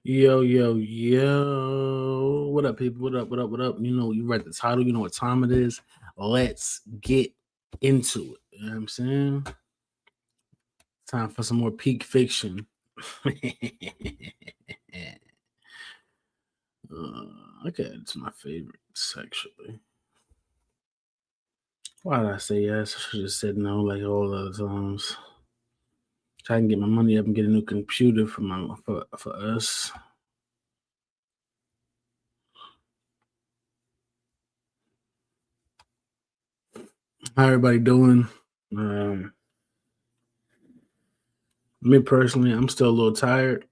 Yo, yo, yo. What up, people? What up? What up? What up? You know, you read the title, you know what time it is. Let's get into it. You know what I'm saying? Time for some more peak fiction. Okay, it's my favorites, actually. Why did I say yes? I should have said no like all the other times. Try and get my money up and get a new computer for us. How everybody doing? Um, Me personally, I'm still a little tired.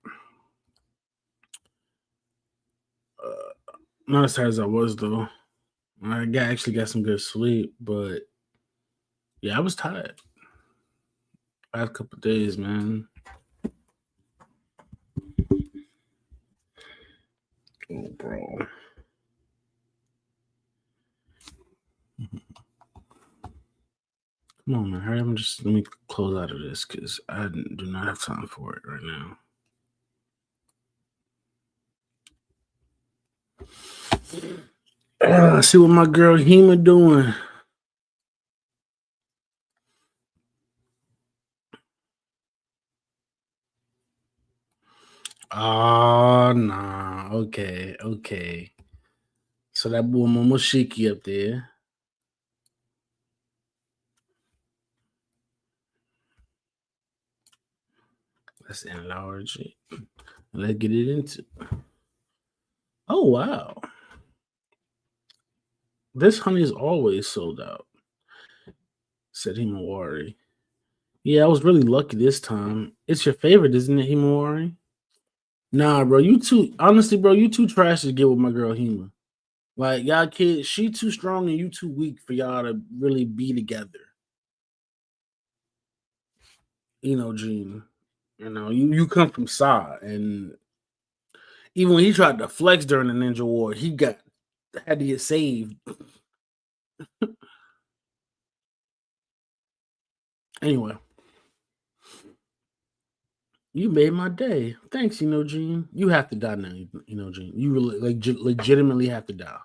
Not as tired as I was though. Actually got some good sleep, but yeah, I was tired. Last couple of days, man. Oh, bro. Come on, man. Hurry up and just let me close out of this because I do not have time for it right now. See what my girl Hema doing. Oh, nah. Okay, okay. So that boy Momoshiki up there. Let's enlarge it. Let's get it into. Oh, wow. This honey is always sold out, said Himawari. Yeah, I was really lucky this time. It's your favorite, isn't it, Himawari? Nah, bro, you too. Honestly, bro, you too trash to get with my girl Hima. Like y'all kids, she too strong and you too weak for y'all to really be together. You know, Gene. You know, you come from Sa, and even when he tried to flex during the Ninja War, he got had to get saved. Anyway, you made my day. Thanks, you know, Gene. You have to die now, you know, Gene. You really legitimately have to die.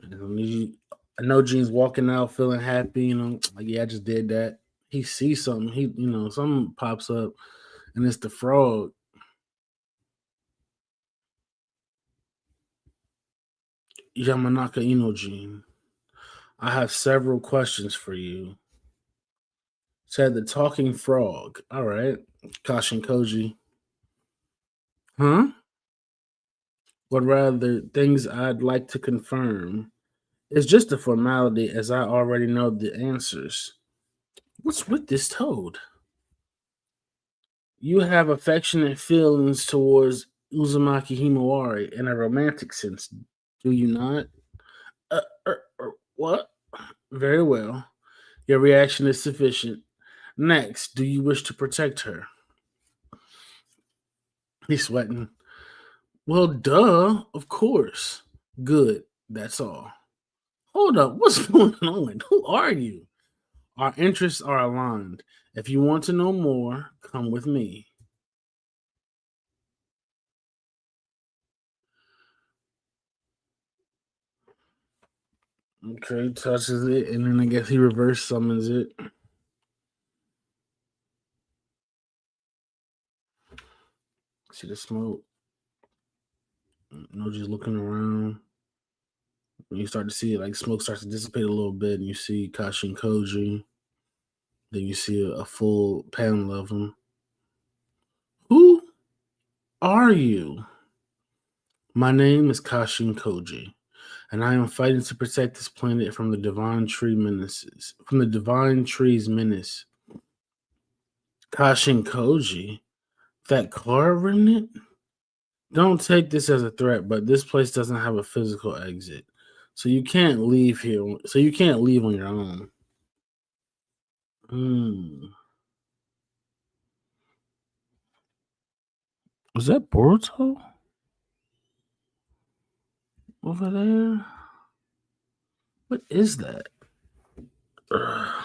I know Gene's walking out feeling happy, you know, like, yeah, I just did that. He sees something, something pops up, and it's the frog. Yamanaka Gene. I have several questions for you. Said the talking frog. All right. Kashin Koji. Huh? But rather, things I'd like to confirm. It's just a formality as I already know the answers. What's with this toad? You have affectionate feelings towards Uzumaki Himawari in a romantic sense, do you not? What? Very well. Your reaction is sufficient. Next, do you wish to protect her? He's sweating. Well, duh, of course. Good. That's all. Hold up. What's going on? Who are you? Our interests are aligned. If you want to know more, come with me. Okay, touches it, and then I guess he reverse summons it. See the smoke. Noji's looking around. When you start to see it, like smoke starts to dissipate a little bit, and you see Kashin Koji. Then you see a full panel of them. Who are you? My name is Kashin Koji, and I am fighting to protect this planet from the divine tree menaces. From the divine tree's menace. Kashin Koji? That car remnant? Don't take this as a threat, but this place doesn't have a physical exit. So you can't leave here. So you can't leave on your own. Hmm. Was that Boruto over there? What is that? Ugh.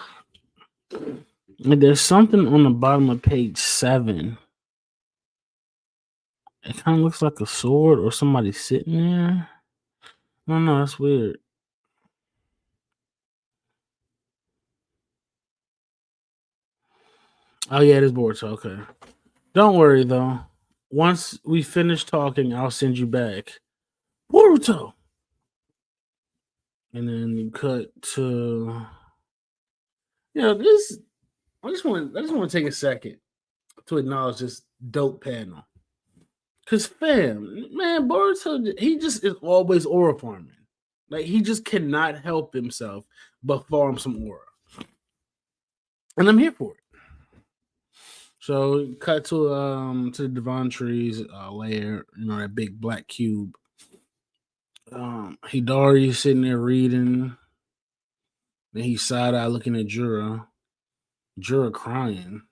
And there's something on the bottom of page 7. It kind of looks like a sword or somebody sitting there. I don't know. That's weird. Oh, yeah, it is Boruto. Okay. Don't worry, though. Once we finish talking, I'll send you back Boruto. And then you cut to. This. I just want to take a second to acknowledge this dope panel. Cause fam, man, Boruto, he just is always aura farming. Like he just cannot help himself but farm some aura. And I'm here for it. So cut to the Devon Tree's lair, that big black cube. Hidari sitting there reading. Then he's side eye looking at Jura. Jura crying.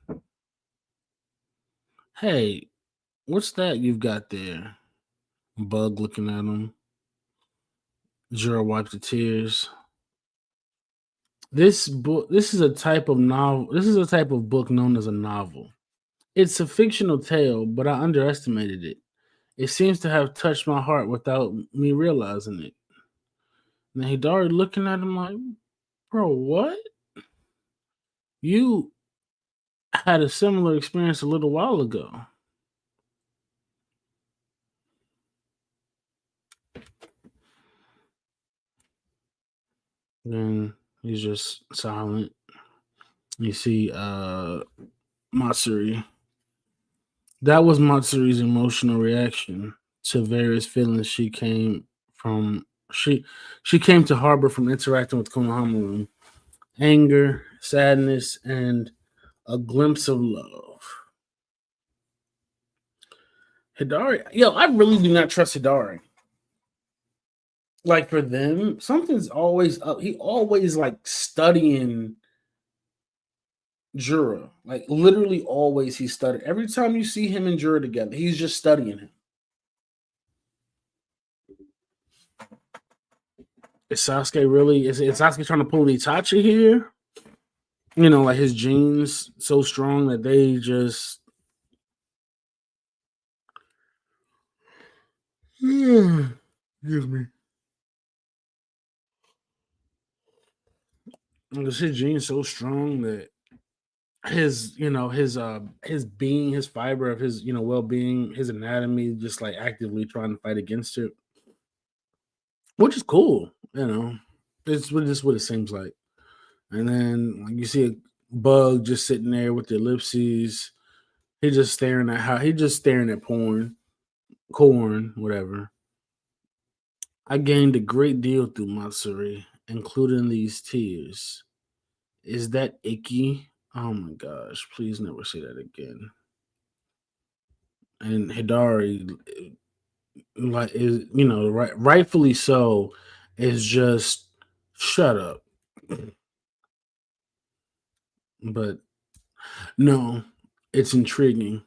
Hey, what's that you've got there? Bug looking at him. Jura wipes the tears. This book, this is a type of novel. This is a type of book known as a novel. It's a fictional tale, but I underestimated it. It seems to have touched my heart without me realizing it. And Hidari looking at him like, bro, what? You had a similar experience a little while ago. Then he's just silent. You see Matsuri. That was Matsuri's emotional reaction to various feelings she came to harbor from interacting with Konohamaru. Anger, sadness, and a glimpse of love. Hidari, I really do not trust Hidari. Like for them, something's always up. He always like studying Jura. Like literally always he's studying. Every time you see him and Jura together, he's just studying him. Is Sasuke trying to pull Itachi here? Like his genes so strong that they just excuse me. His genes so strong that his being, his fiber of his well-being, his anatomy, just like actively trying to fight against it, which is cool. It's just what it seems like. And then you see a bug just sitting there with the ellipses. He's just staring at corn, whatever. I gained a great deal through Matsuri, including these tears. Is that icky? Oh my gosh, please never say that again. And Hidari, like, is rightfully so, is just shut up. But no, it's intriguing.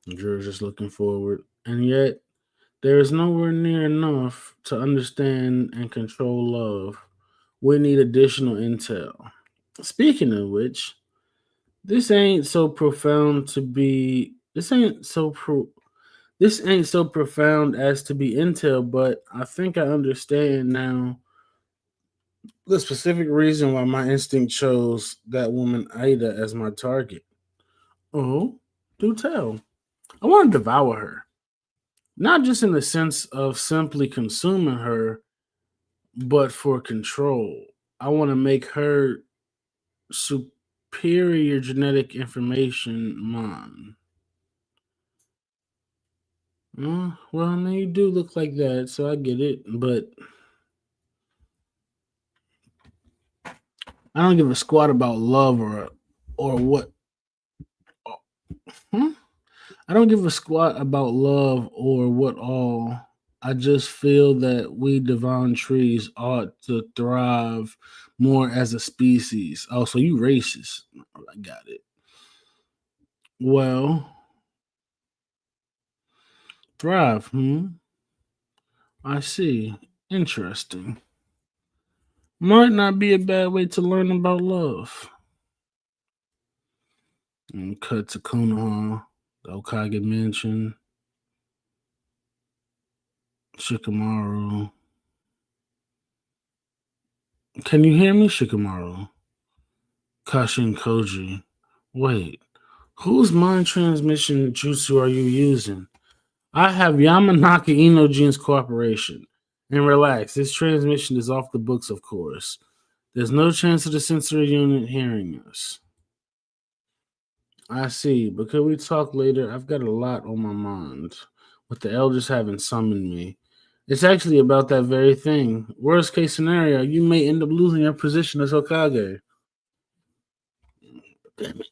Drew's just looking forward, and yet there is nowhere near enough to understand and control love. We need additional intel. Speaking of which, this ain't so profound to be. This ain't so profound as to be intel, but I think I understand now the specific reason why my instinct chose that woman Aida as my target. Oh, do tell. I want to devour her. Not just in the sense of simply consuming her, but for control. I want to make her superior genetic information mine. Well, I mean, you do look like that, so I get it, but I don't give a squat about love or what. Huh? I don't give a squat about love or what all. I just feel that we divine trees ought to thrive more as a species. Oh, so you racist. I got it. Well, thrive, I see. Interesting. Might not be a bad way to learn about love. And cut to Konoha, the Okage Mansion, Shikamaru. Can you hear me, Shikamaru? Kashin Koji. Wait, whose mind transmission jutsu are you using? I have Yamanaka Inojin's cooperation. And relax, this transmission is off the books, of course. There's no chance of the sensory unit hearing us. I see, but could we talk later? I've got a lot on my mind, with the elders having summoned me. It's actually about that very thing. Worst case scenario, you may end up losing your position as Hokage. Damn it.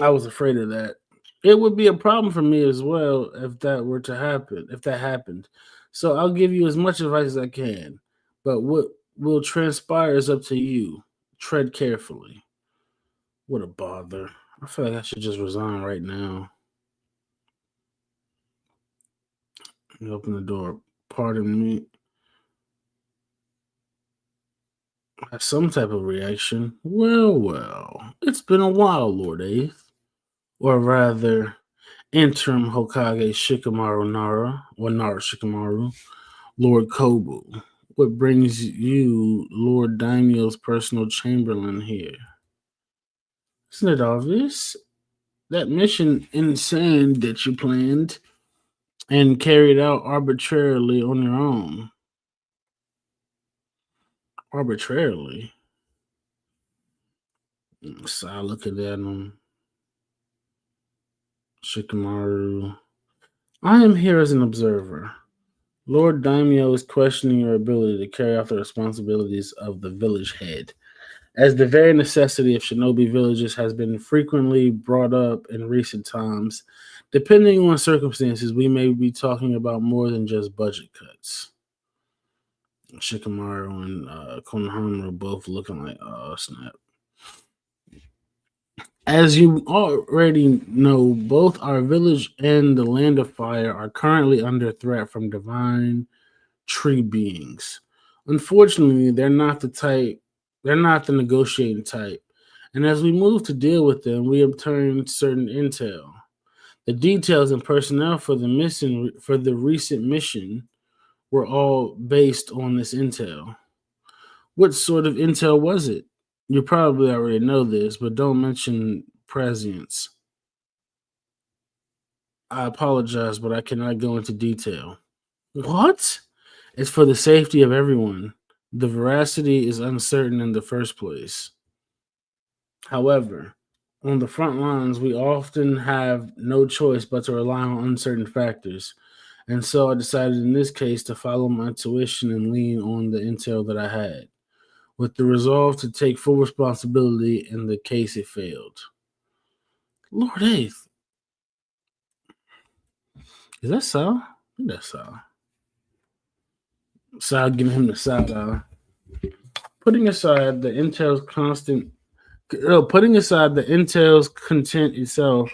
I was afraid of that. It would be a problem for me as well if that were to happen, if that happened. So I'll give you as much advice as I can. But what will transpire is up to you. Tread carefully. What a bother. I feel like I should just resign right now. You open the door. Pardon me. Some type of reaction. Well. It's been a while, Lord Eighth. Or rather, interim Hokage Shikamaru Nara, or Nara Shikamaru, Lord Kobu. What brings you, Lord Daimyo's personal chamberlain, here? Isn't it obvious? That mission insane that you planned and carried out arbitrarily on your own. Arbitrarily? So I look at him. Shikamaru. I am here as an observer. Lord Daimyo is questioning your ability to carry out the responsibilities of the village head, as the very necessity of shinobi villages has been frequently brought up in recent times. Depending on circumstances, we may be talking about more than just budget cuts. Shikamaru and Konohamaru both looking like, oh, snap. As you already know, both our village and the Land of Fire are currently under threat from divine tree beings. Unfortunately, they're not the negotiating type. And as we move to deal with them, we obtain certain intel. The details and personnel for the recent mission were all based on this intel. What sort of intel was it? You probably already know this, but don't mention prescience. I apologize, but I cannot go into detail. What? It's for the safety of everyone. The veracity is uncertain in the first place. However, on the front lines, we often have no choice but to rely on uncertain factors. And so I decided in this case to follow my intuition and lean on the intel that I had, with the resolve to take full responsibility in the case it failed. Lord Eighth, is that Sal? I think that's Sal. Sal giving him the side eye. Putting aside the intel's content itself,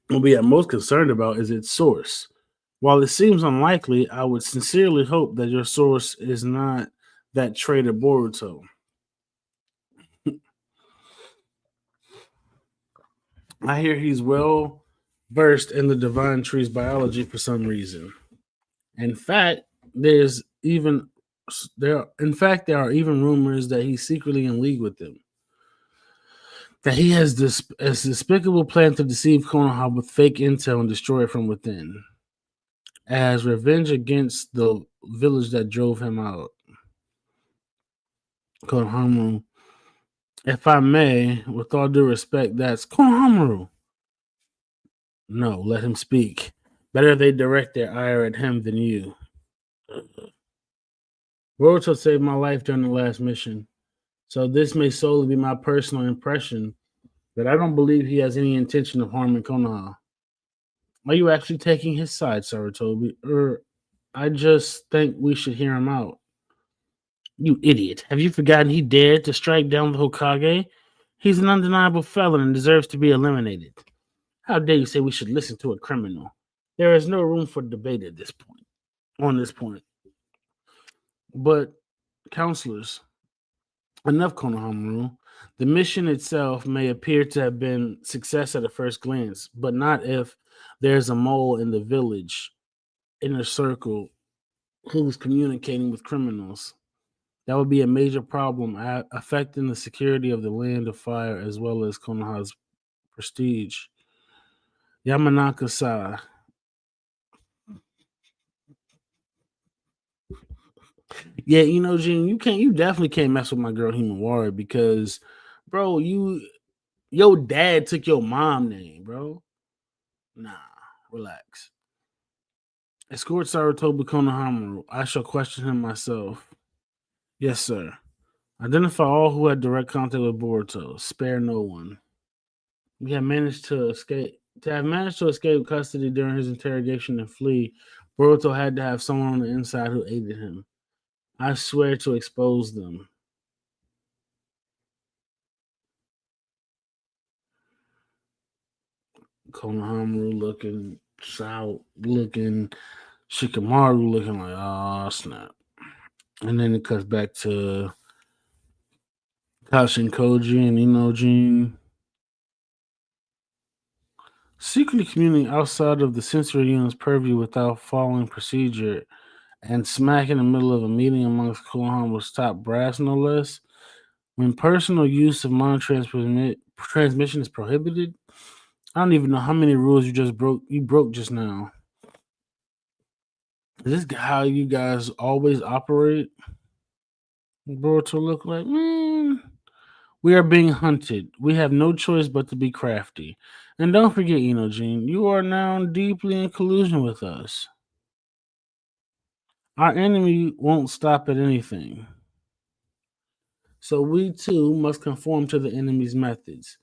what we are most concerned about is its source. While it seems unlikely, I would sincerely hope that your source is not that traitor Boruto. I hear he's well versed in the divine tree's biology for some reason. In fact, there's even there are even rumors that he's secretly in league with them. That he has this a despicable plan to deceive Konoha with fake intel and destroy it from within, as revenge against the village that drove him out. Konohamaru, if I may, with all due respect, that's Konohamaru. No, let him speak. Better they direct their ire at him than you. Boruto saved my life during the last mission, so this may solely be my personal impression, but I don't believe he has any intention of harming Konoha. Are you actually taking his side, Sarutobi? Or I just think we should hear him out. You idiot. Have you forgotten he dared to strike down the Hokage? He's an undeniable felon and deserves to be eliminated. How dare you say we should listen to a criminal? There is no room for debate at this point, on this point. But, counselors, Enough Konohamaru. The mission itself may appear to have been success at a first glance, but not if there's a mole in the village inner circle who's communicating with criminals. That would be a major problem, affecting the security of the Land of Fire as well as Konoha's prestige. Yamanaka-sa. Yeah, Gene, you definitely can't mess with my girl Human Warrior because, bro, your dad took your mom name, bro. Nah, relax. Escort Sarutobi Konohamaru. I shall question him myself. Yes, sir. Identify all who had direct contact with Boruto. Spare no one. We have managed to escape. To have managed to escape custody during his interrogation and flee, Boruto had to have someone on the inside who aided him. I swear to expose them. Konohamaru looking, Sao looking, Shikamaru looking like, oh snap. And then it cuts back to Kashin Koji and Inojin secretly commuting outside of the sensory unit's purview without following procedure and smack in the middle of a meeting amongst Konohama's top brass, no less. When personal use of transmission is prohibited, I don't even know how many rules you just broke. You broke just now. Is this how you guys always operate? Bro, to look like, man, we are being hunted. We have no choice but to be crafty. And don't forget, Inojin, you are now deeply in collusion with us. Our enemy won't stop at anything. So we too must conform to the enemy's methods.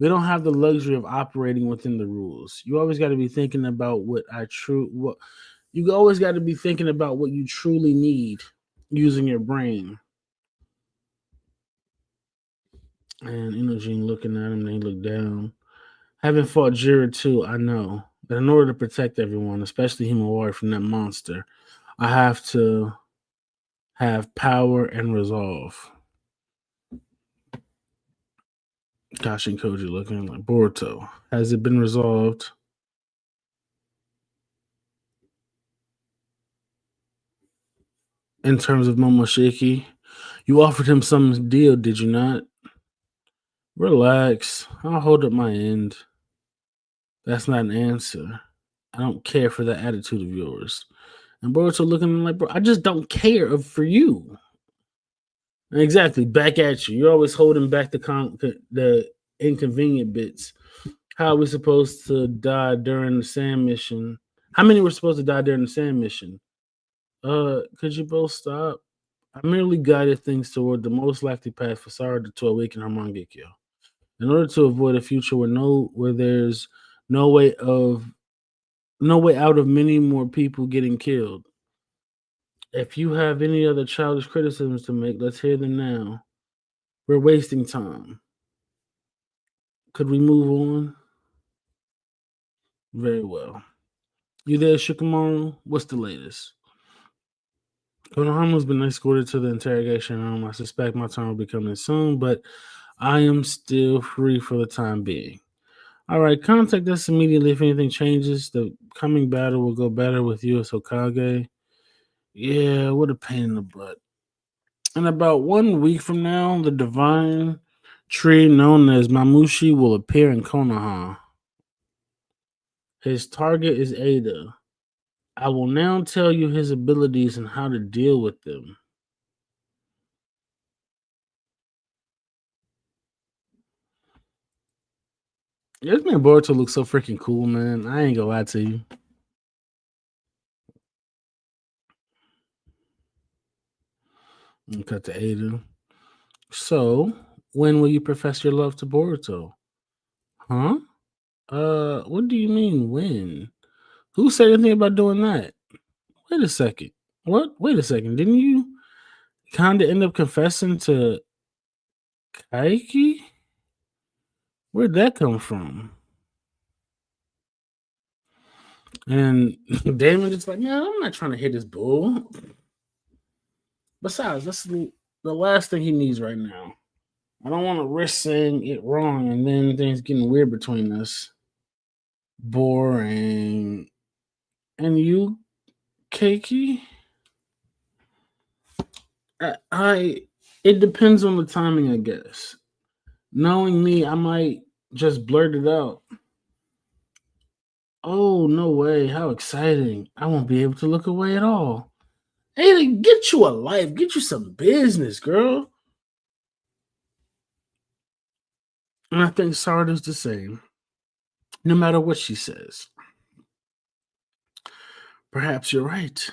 We don't have the luxury of operating within the rules. You always got to be thinking about what you always got to be thinking about what you truly need using your brain. And Inojin looking at him, then he looked down. Having fought Jira too, I know that in order to protect everyone, especially Himawari from that monster, I have to have power and resolve. Kashin Koji looking like Boruto. Has it been resolved? In terms of Momoshiki, you offered him some deal, did you not? Relax. I'll hold up my end. That's not an answer. I don't care for that attitude of yours. And Boruto looking like, bro, I just don't care for you. Exactly. Back at you. You're always holding back the inconvenient bits. How are we supposed to die during the sand mission? How many were supposed to die during the sand mission? Could you both stop? I merely guided things toward the most likely path for Sarada to awaken her Mangekyo. In order to avoid a future where there's no way of no way out of many more people getting killed. If you have any other childish criticisms to make, let's hear them now. We're wasting time. Could we move on? Very well. You there, Shikamaru? What's the latest? Konohama's been escorted to the interrogation room. I suspect my turn will be coming soon, but I am still free for the time being. All right, contact us immediately if anything changes. The coming battle will go better with you as Hokage. Yeah, what a pain in the butt. In about 1 week from now, the divine tree known as Mamushi will appear in Konoha. His target is Ada. I will now tell you his abilities and how to deal with them. Yeah, this man Boruto looks so freaking cool, man. I ain't gonna lie to you. Cut to Ada. So, when will you profess your love to Boruto? Huh? What do you mean when? Who said anything about doing that? Wait a second. What? Wait a second. Didn't you kind of end up confessing to Kaiki? Where'd that come from? And Damon just like, man, I'm not trying to hit this bull. Besides, the last thing he needs right now. I don't want to risk saying it wrong and then things getting weird between us. Boring. And you, Keiki? I it depends on the timing, I guess. Knowing me, I might just blurt it out. Oh, no way. How exciting. I won't be able to look away at all. Hey, get you a life. Get you some business, girl. And I think Sarda's the same, no matter what she says. Perhaps you're right.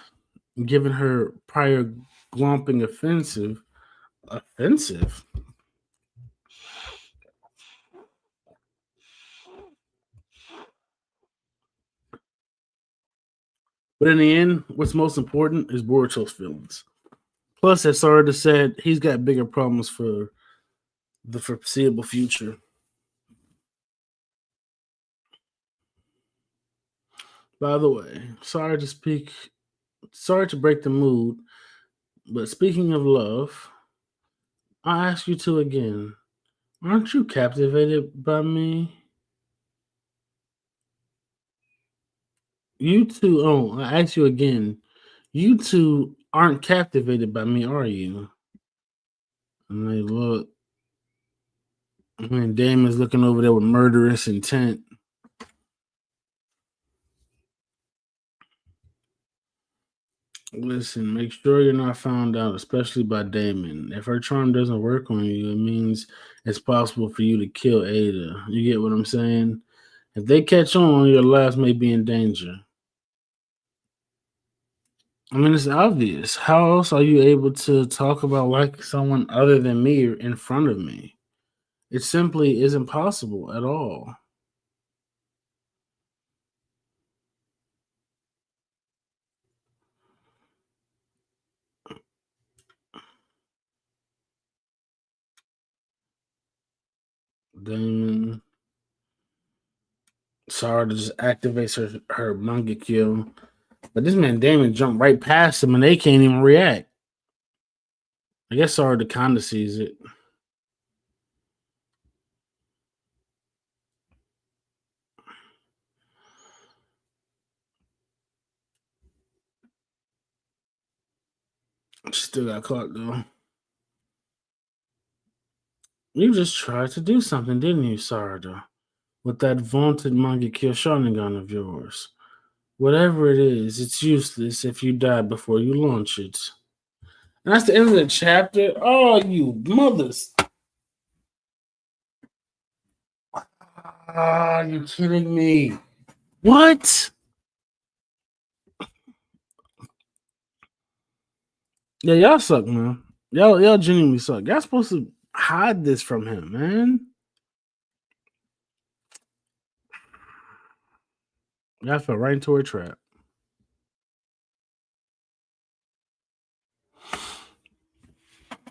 Given her prior glomping offensive. But in the end, what's most important is Boruto's feelings. Plus, as Sarda said, he's got bigger problems for the foreseeable future. By the way, sorry to break the mood, but speaking of love, I ask you two again. Aren't you captivated by me? You two, oh, I ask you again. You two aren't captivated by me, are you? And they look, and Damon's looking over there with murderous intent. Listen, make sure you're not found out, especially by Damon. If her charm doesn't work on you, it means it's possible for you to kill Ada. You get what I'm saying? If they catch on, your lives may be in danger. I mean, it's obvious. How else are you able to talk about liking someone other than me in front of me? It simply isn't possible at all. Damon, Sarah just activates her manga kill. But this man Damon jumped right past him and they can't even react. I guess Sarah kinda sees it. She still got caught though. You just tried to do something, didn't you, Sarada? With that vaunted manga kill Sharingan of yours. Whatever it is, it's useless if you die before you launch it. And that's the end of the chapter. Oh, you mothers. Ah, you kidding me? What? Yeah, y'all suck, man. Y'all genuinely suck. Y'all supposed to hide this from him, man. Y'all fell right into a trap.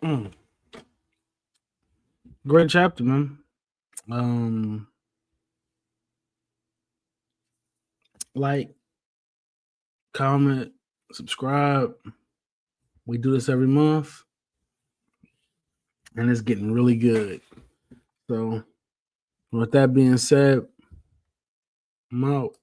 Mm. Great chapter, man. Um, like, comment, subscribe. We do this every month, and it's getting really good. So, with that being said, I'm out.